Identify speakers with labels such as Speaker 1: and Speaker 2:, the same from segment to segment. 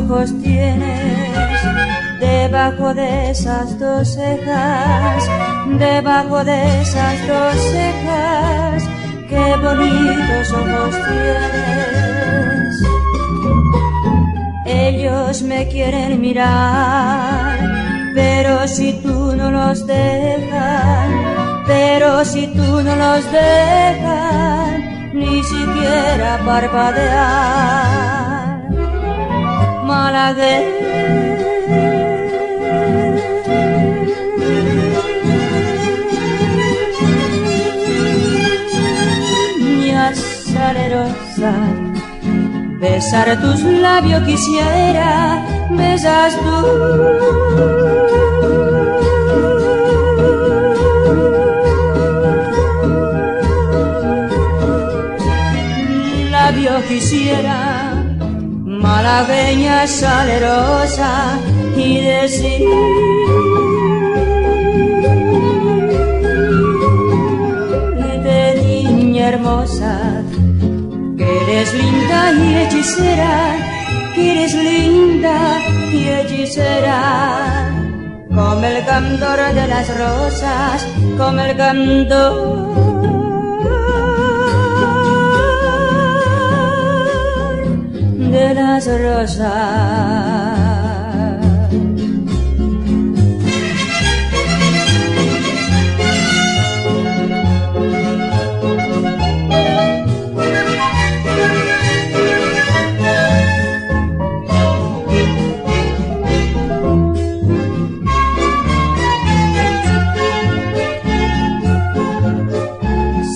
Speaker 1: ojos tienes, debajo de esas dos cejas, debajo de esas dos cejas, qué bonitos ojos tienes. Ellos me quieren mirar, pero si tú no los dejas, pero si tú no los dejas, ni siquiera parpadear. Malagueña salerosa, besar tus labios quisiera, besas tú. Labio quisiera, malagueña salerosa, y decir de niña hermosa, que eres linda y hechicera, que eres linda y hechicera, como el candor de las rosas, como el candor de las rosas.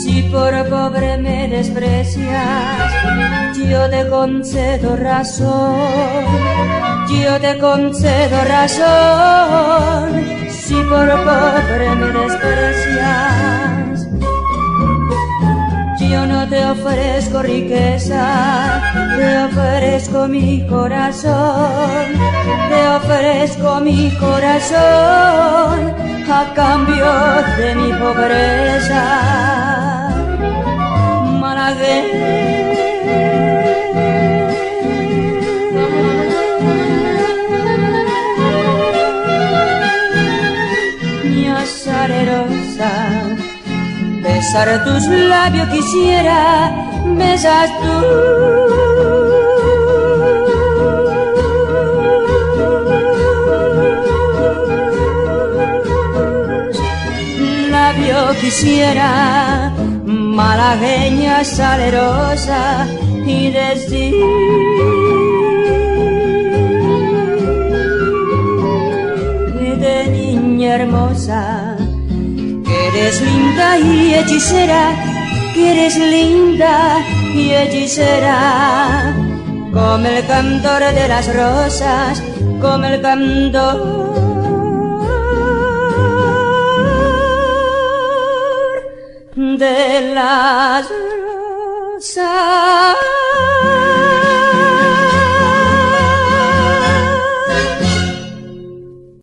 Speaker 1: Si por pobre me desprecias, yo te concedo razón, yo te concedo razón. Si por pobre me desprecias, yo no te ofrezco riqueza, te ofrezco mi corazón, te ofrezco mi corazón a cambio de mi pobreza. Malagueña salerosa, besar tus labios quisiera, besas tú. Labio quisiera, malagueña salerosa, y decir de niña hermosa, que eres linda y hechicera, que eres linda y hechicera, como el candor de las rosas, como el candor de las rosas.